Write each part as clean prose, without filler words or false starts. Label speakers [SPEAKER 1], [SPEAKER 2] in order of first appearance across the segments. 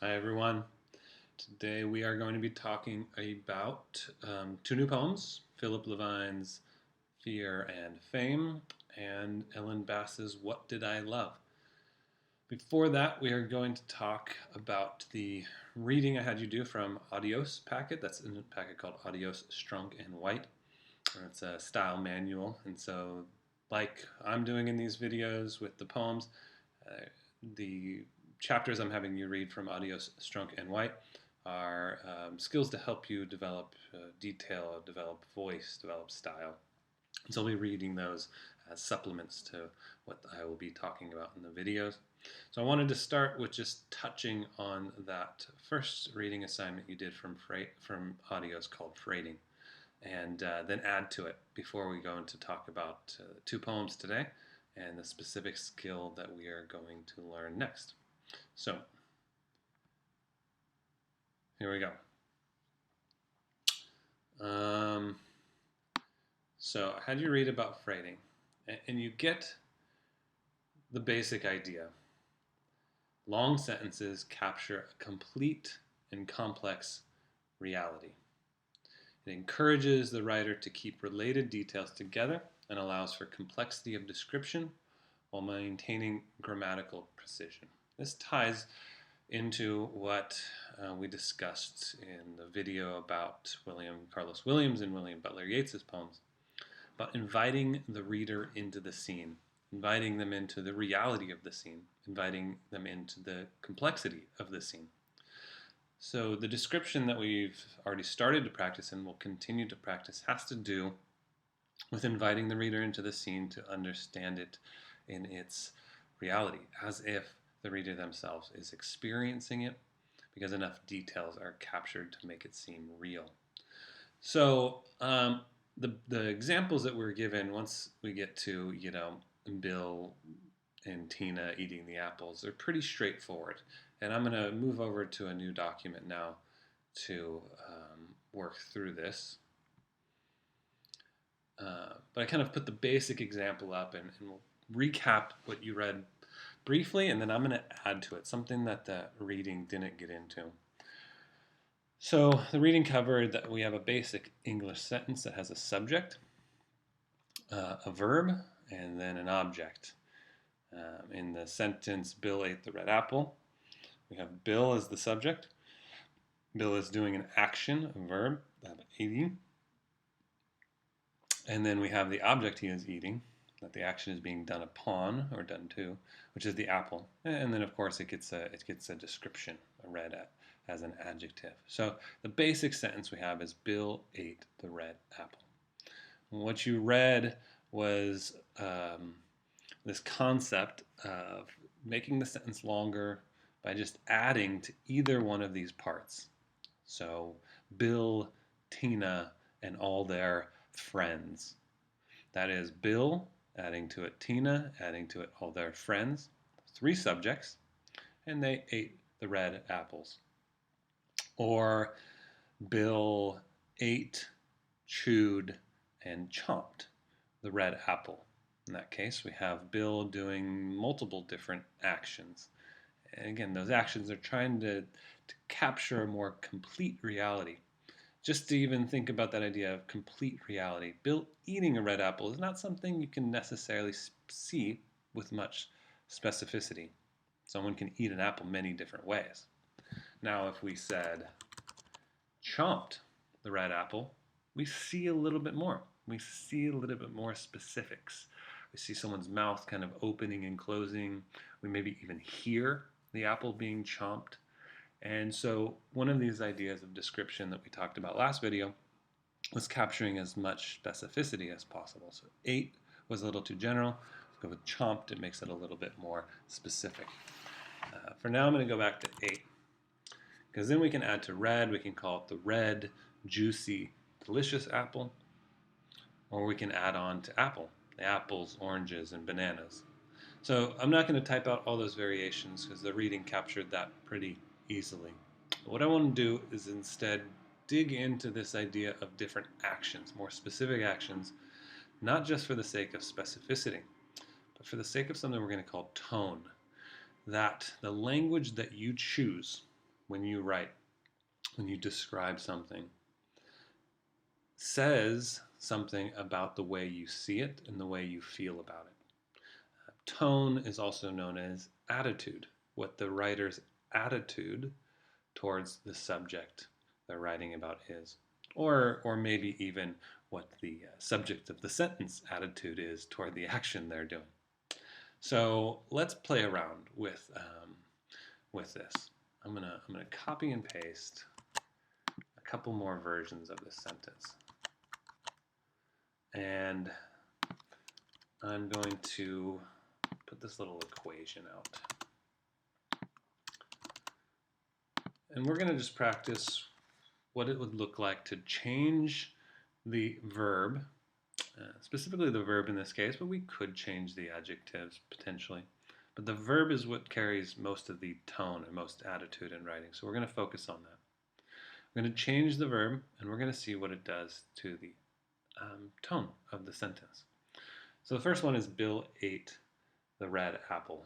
[SPEAKER 1] Hi everyone. Today we are going to be talking about two new poems, Philip Levine's Fear and Fame and Ellen Bass's What Did I Love? Before that, we are going to talk about the reading I had you do from Adios packet. That's in a packet called Adios Strunk and White. It's a style manual, and so like I'm doing in these videos with the poems, uh, the chapters I'm having you read from Adios Strunk and White are skills to help you develop detail, develop voice, develop style. And so I'll be reading those as supplements to what I will be talking about in the videos. So I wanted to start with just touching on that first reading assignment you did from Adios called Freighting, and then add to it before we go into talk about two poems today and the specific skill that we are going to learn next. So here we go. So I had you read about freighting, and you get the basic idea. Long sentences capture a complete and complex reality. It encourages the writer to keep related details together and allows for complexity of description while maintaining grammatical precision. This ties into what we discussed in the video about William Carlos Williams and William Butler Yeats's poems, about inviting the reader into the scene, inviting them into the reality of the scene, inviting them into the complexity of the scene. So the description that we've already started to practice and will continue to practice has to do with inviting the reader into the scene to understand it in its reality, as if the reader themselves is experiencing it, because enough details are captured to make it seem real. So the examples that we're given, once we get to Bill and Tina eating the apples, they're pretty straightforward. And I'm going to move over to a new document now to work through this. But I kind of put the basic example up and we'll recap what you read briefly, and then I'm going to add to it something that the reading didn't get into. So the reading covered that we have a basic English sentence that has a subject, a verb, and then an object. In the sentence, Bill ate the red apple, we have Bill as the subject. Bill is doing an action, a verb, eating. And then we have the object he is eating, that the action is being done upon or done to, which is the apple. And then, of course, it gets a description, a red as an adjective. So the basic sentence we have is Bill ate the red apple. What you read was this concept of making the sentence longer by just adding to either one of these parts. So Bill, Tina, and all their friends. That is Bill, adding to it Tina, adding to it all their friends. Three subjects, and they ate the red apples. Or Bill ate, chewed, and chomped the red apple. In that case, we have Bill doing multiple different actions. And again, those actions are trying to capture a more complete reality. Just to even think about that idea of complete reality, Bill eating a red apple is not something you can necessarily see with much specificity. Someone can eat an apple many different ways. Now, if we said chomped the red apple, we see a little bit more. We see a little bit more specifics. We see someone's mouth kind of opening and closing. We maybe even hear the apple being chomped. And so one of these ideas of description that we talked about last video was capturing as much specificity as possible. So ate was a little too general. Let's go with chomped. It makes it a little bit more specific. For now, I'm going to go back to 8. Because then we can add to red. We can call it the red, juicy, delicious apple. Or we can add on to apple. The apples, oranges, and bananas. So I'm not going to type out all those variations because the reading captured that pretty easily. But what I want to do is instead dig into this idea of different actions, more specific actions, not just for the sake of specificity, but for the sake of something we're going to call tone. That the language that you choose when you write, when you describe something, says something about the way you see it and the way you feel about it. Tone is also known as attitude, what the writer's attitude towards the subject they're writing about is. Or maybe even what the subject of the sentence attitude is toward the action they're doing. So let's play around with this. I'm gonna copy and paste a couple more versions of this sentence, and I'm going to put this little equation out. And we're going to just practice what it would look like to change the verb, specifically the verb in this case, but we could change the adjectives potentially. But the verb is what carries most of the tone and most attitude in writing, so we're going to focus on that. We're going to change the verb, and we're going to see what it does to the tone of the sentence. So the first one is Bill ate the red apple.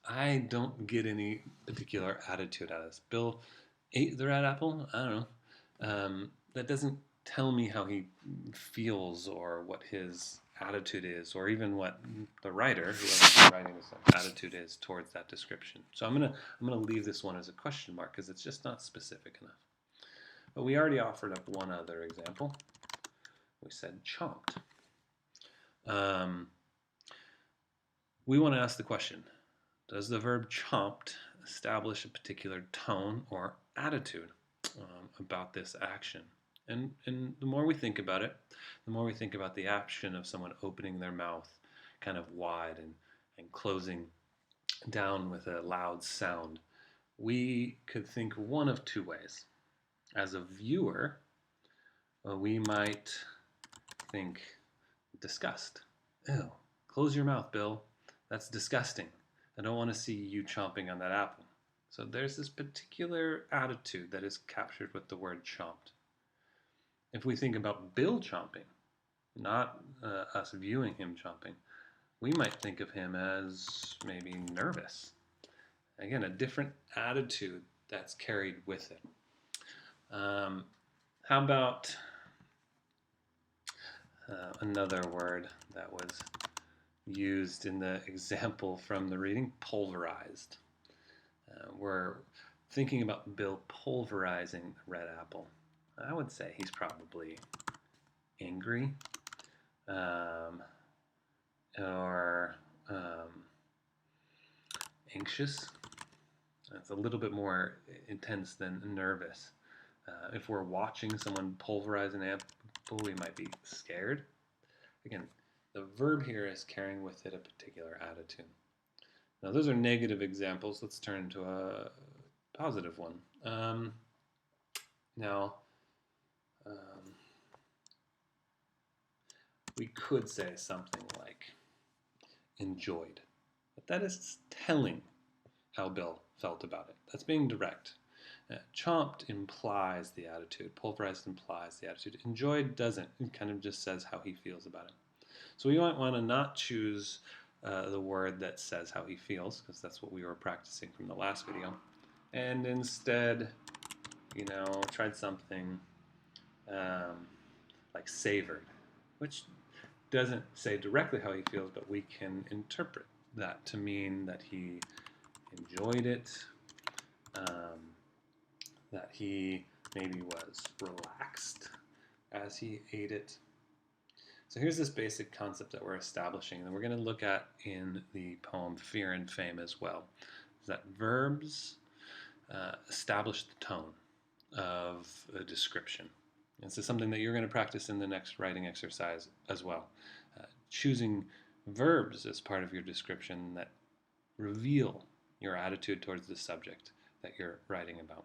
[SPEAKER 1] I don't get any particular attitude out of this. Bill ate the red apple? I don't know. That doesn't tell me how he feels or what his attitude is, or even what the writer, whoever's writing this attitude is towards that description. So I'm gonna leave this one as a question mark because it's just not specific enough. But we already offered up one other example. We said chomped. We want to ask the question, does the verb chomped establish a particular tone or attitude about this action? And the more we think about it, the more we think about the action of someone opening their mouth kind of wide and closing down with a loud sound, we could think one of two ways. As a viewer, we might think disgust. Ew, close your mouth, Bill. That's disgusting. I don't want to see you chomping on that apple. So there's this particular attitude that is captured with the word chomped. If we think about Bill chomping, not us viewing him chomping, we might think of him as maybe nervous. Again, a different attitude that's carried with it. How about another word that was used in the example from the reading, pulverized. We're thinking about Bill pulverizing the red apple. I would say he's probably angry or anxious. It's a little bit more intense than nervous. If we're watching someone pulverize an apple, we might be scared. Again, the verb here is carrying with it a particular attitude. Now, those are negative examples. Let's turn to a positive one. We could say something like enjoyed, but that is telling how Bill felt about it. That's being direct. Chomped implies the attitude. Pulverized implies the attitude. Enjoyed doesn't. It kind of just says how he feels about it. So we might want to not choose the word that says how he feels, because that's what we were practicing from the last video, and instead, tried something like savored, which doesn't say directly how he feels, but we can interpret that to mean that he enjoyed it, that he maybe was relaxed as he ate it. So here's this basic concept that we're establishing, and we're going to look at in the poem Fear and Fame as well, is that verbs establish the tone of a description. This is something that you're going to practice in the next writing exercise as well. Choosing verbs as part of your description that reveal your attitude towards the subject that you're writing about.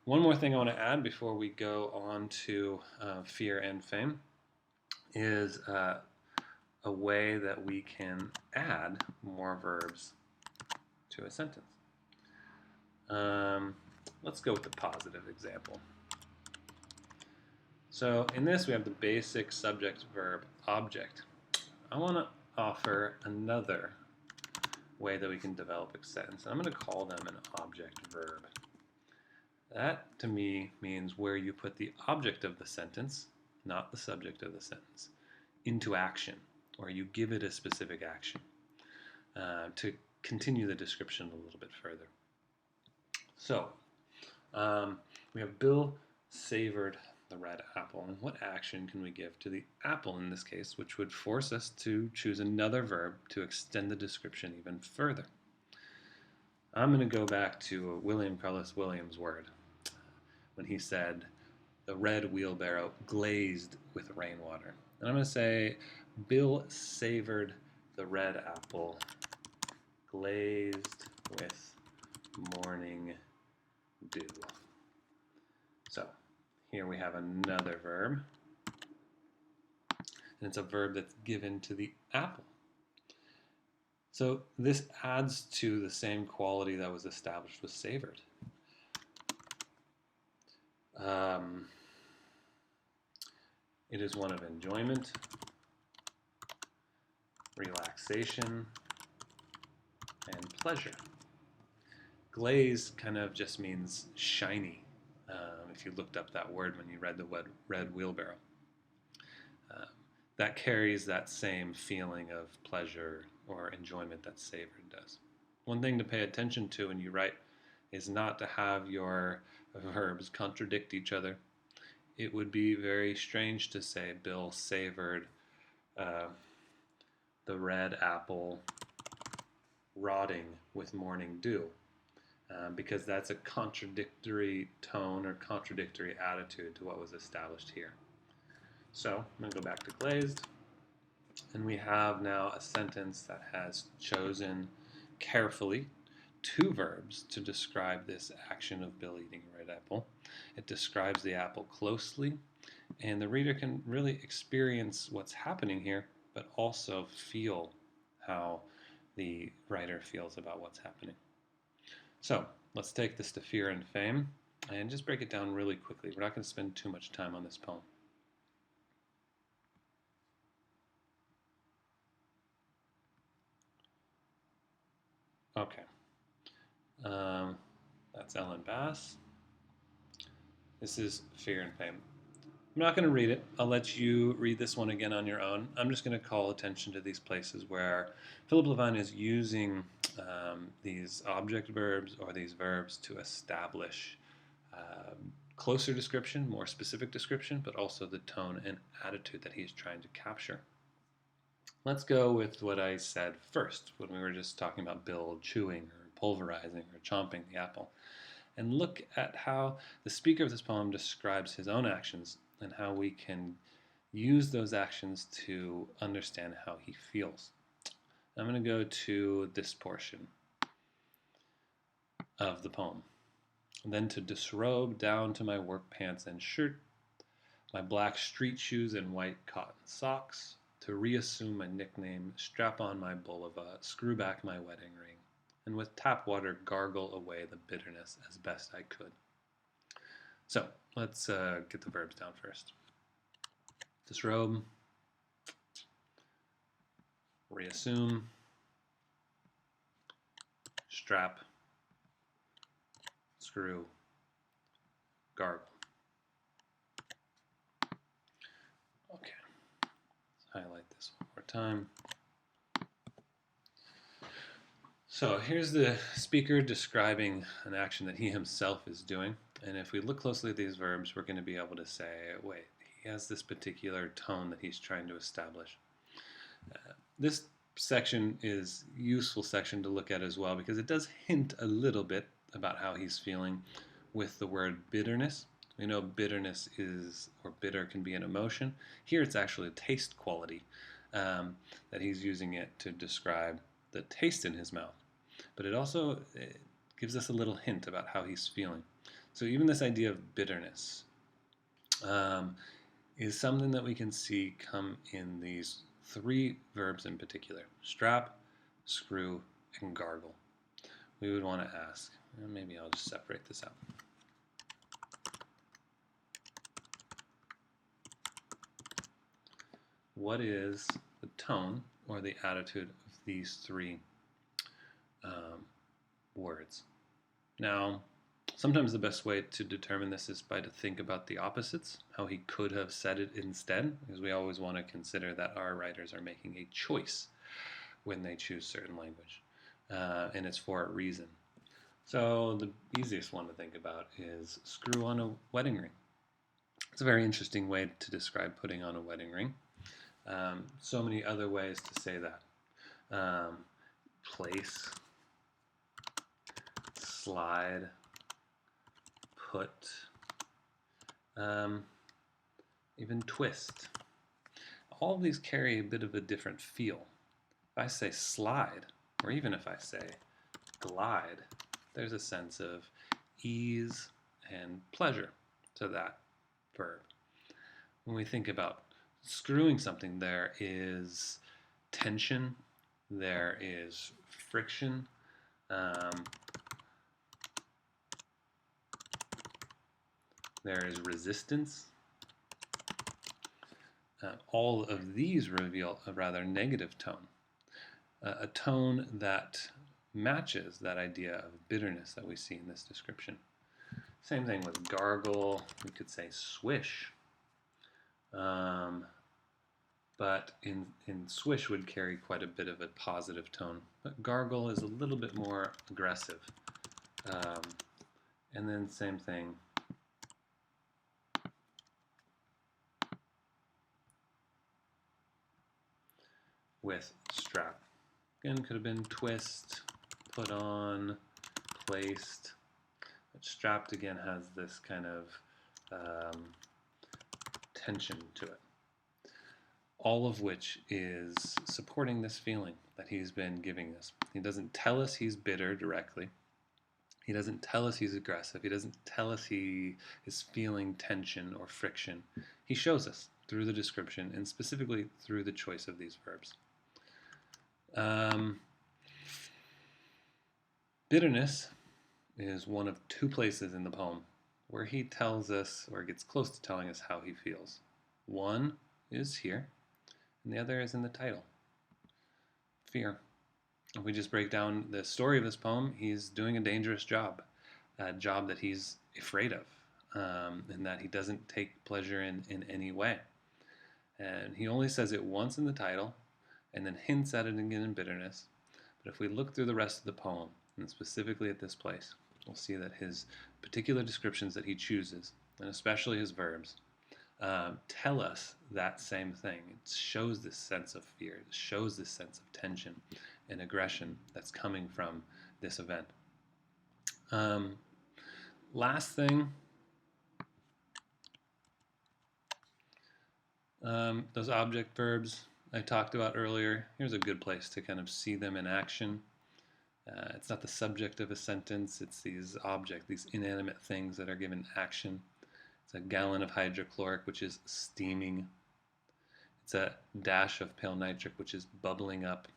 [SPEAKER 1] One more thing I want to add before we go on to Fear and Fame is a way that we can add more verbs to a sentence. Let's go with the positive example. So in this we have the basic subject, verb, object. I want to offer another way that we can develop a sentence. I'm going to call them an object verb. That, to me, means where you put the object of the sentence, not the subject of the sentence, into action, or you give it a specific action to continue the description a little bit further. So, we have Bill savored the red apple. And what action can we give to the apple in this case, which would force us to choose another verb to extend the description even further? I'm going to go back to William Carlos Williams' word when he said, the red wheelbarrow glazed with rainwater. And I'm going to say, Bill savored the red apple glazed with morning dew. So here we have another verb, and it's a verb that's given to the apple. So this adds to the same quality that was established with savored. It is one of enjoyment, relaxation, and pleasure. Glaze kind of just means shiny, if you looked up that word when you read the red wheelbarrow. That carries that same feeling of pleasure or enjoyment that savored does. One thing to pay attention to when you write is not to have your verbs contradict each other. It would be very strange to say Bill savored the red apple rotting with morning dew, because that's a contradictory tone or contradictory attitude to what was established here. So I'm going to go back to glazed, and we have now a sentence that has chosen carefully two verbs to describe this action of Bill eating a red apple. It describes the apple closely, and the reader can really experience what's happening here, but also feel how the writer feels about what's happening. So let's take this to Fear and Fame and just break it down really quickly. We're not going to spend too much time on this poem. Okay. That's Ellen Bass. This is Fear and Fame. I'm not going to read it. I'll let you read this one again on your own. I'm just going to call attention to these places where Philip Levine is using these object verbs or these verbs to establish closer description, more specific description, but also the tone and attitude that he's trying to capture. Let's go with what I said first when we were just talking about Bill chewing or pulverizing or chomping the apple. And look at how the speaker of this poem describes his own actions and how we can use those actions to understand how he feels. I'm going to go to this portion of the poem. And then to disrobe down to my work pants and shirt, my black street shoes and white cotton socks, to reassume my nickname, strap on my bulova, screw back my wedding ring, and with tap water gargle away the bitterness as best I could. So let's get the verbs down first. Disrobe, reassume, strap, screw, gargle. Okay, let's highlight this one more time. So here's the speaker describing an action that he himself is doing. And if we look closely at these verbs, we're going to be able to say, wait, he has this particular tone that he's trying to establish. This section is a useful section to look at as well because it does hint a little bit about how he's feeling with the word bitterness. We know bitterness is, or bitter can be an emotion. Here it's actually a taste quality that he's using it to describe the taste in his mouth. But it also gives us a little hint about how he's feeling. So even this idea of bitterness is something that we can see come in these three verbs in particular: strap, screw, and gargle. We would want to ask, maybe I'll just separate this out. What is the tone or the attitude of these three um, words. Now, sometimes the best way to determine this is by to think about the opposites, how he could have said it instead, because we always want to consider that our writers are making a choice when they choose certain language, and it's for a reason. So the easiest one to think about is screw on a wedding ring. It's a very interesting way to describe putting on a wedding ring. So many other ways to say that. Place, slide, put, even twist. All of these carry a bit of a different feel. If I say slide, or even if I say glide, there's a sense of ease and pleasure to that verb. When we think about screwing something, there is tension, there is friction, there is resistance. All of these reveal a rather negative tone, a tone that matches that idea of bitterness that we see in this description. Same thing with gargle. We could say swish. But in swish would carry quite a bit of a positive tone. But gargle is a little bit more aggressive. And then same thing with strap. Again, could have been twist, put on, placed. But strapped again has this kind of tension to it. All of which is supporting this feeling that he's been giving us. He doesn't tell us he's bitter directly. He doesn't tell us he's aggressive. He doesn't tell us he is feeling tension or friction. He shows us through the description and specifically through the choice of these verbs. Bitterness is one of two places in the poem where he tells us, or gets close to telling us, how he feels. One is here, and the other is in the title. Fear. If we just break down the story of this poem, he's doing a dangerous job, a job that he's afraid of, and that he doesn't take pleasure in any way. And he only says it once in the title, and then hints at it again in bitterness. But if we look through the rest of the poem, and specifically at this place, we'll see that his particular descriptions that he chooses, and especially his verbs, tell us that same thing. It shows this sense of fear. It shows this sense of tension and aggression that's coming from this event. Last thing, those object verbs I talked about earlier, here's a good place to kind of see them in action. It's not the subject of a sentence, it's these objects, these inanimate things that are given action. It's a gallon of hydrochloric, which is steaming. It's a dash of pale nitric, which is bubbling up.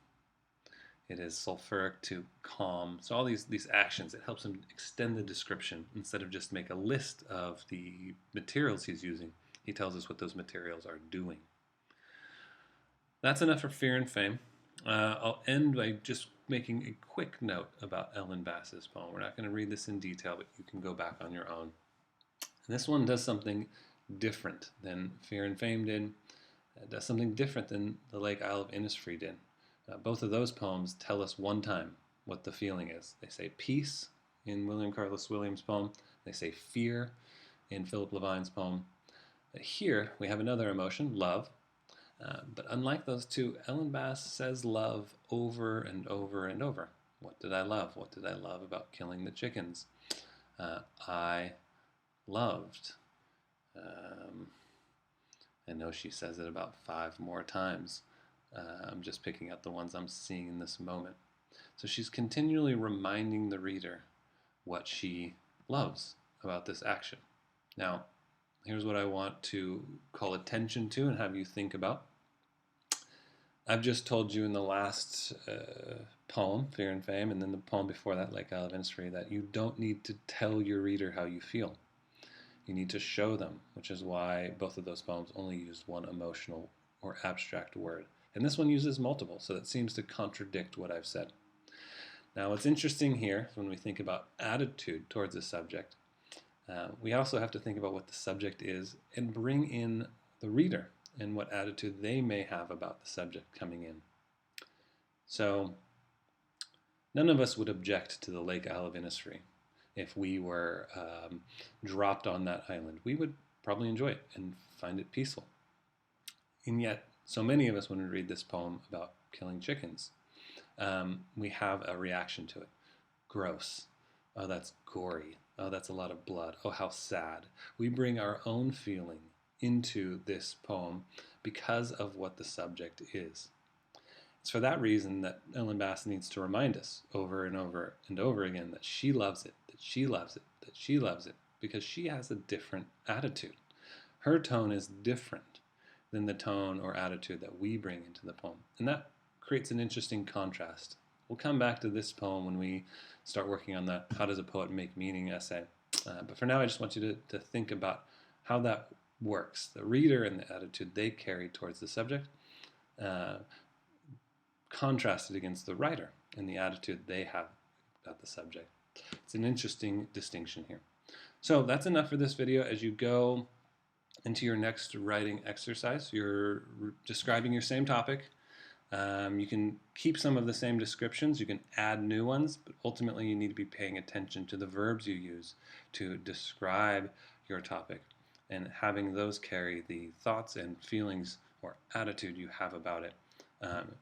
[SPEAKER 1] It is sulfuric to calm. So all these actions, it helps him extend the description. Instead of just make a list of the materials he's using, he tells us what those materials are doing. That's enough for Fear and Fame. I'll end by just making a quick note about Ellen Bass's poem. We're not going to read this in detail, but you can go back on your own. And this one does something different than Fear and Fame did. It does something different than The Lake Isle of Innisfree did. Both of those poems tell us one time what the feeling is. They say peace in William Carlos Williams' poem. They say fear in Philip Levine's poem. Here we have another emotion, love. But unlike those two, Ellen Bass says love over and over and over. What did I love? What did I love about killing the chickens? I loved. I know she says it about 5 more times. I'm just picking out the ones I'm seeing in this moment. So she's continually reminding the reader what she loves about this action. Now, here's what I want to call attention to and have you think about. I've just told you in the last poem, Fear and Fame, and then the poem before that, Lake Isle of Innisfree, that you don't need to tell your reader how you feel. You need to show them, which is why both of those poems only use one emotional or abstract word. And this one uses multiple, so that seems to contradict what I've said. Now, what's interesting here when we think about attitude towards a subject, we also have to think about what the subject is and bring in the reader and what attitude they may have about the subject coming in. So, none of us would object to the Lake Isle of Innisfree if we were dropped on that island. We would probably enjoy it and find it peaceful. And yet, so many of us, when we read this poem about killing chickens, we have a reaction to it. Gross. Oh, that's gory. Oh, that's a lot of blood. Oh, how sad. We bring our own feeling into this poem because of what the subject is. It's for that reason that Ellen Bass needs to remind us over and over and over again that she loves it, that she loves it, that she loves it, because she has a different attitude. Her tone is different than the tone or attitude that we bring into the poem. And that creates an interesting contrast. We'll come back to this poem when we start working on the How Does a Poet Make Meaning essay. But for now, I just want you to think about how that works. The reader and the attitude they carry towards the subject, contrasted against the writer and the attitude they have about the subject. It's an interesting distinction here. So that's enough for this video. As you go into your next writing exercise, you're describing your same topic. You can keep some of the same descriptions, you can add new ones, but ultimately you need to be paying attention to the verbs you use to describe your topic and having those carry the thoughts and feelings or attitude you have about it,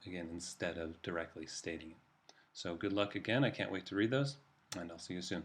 [SPEAKER 1] again, instead of directly stating it. So good luck again. I can't wait to read those, and I'll see you soon.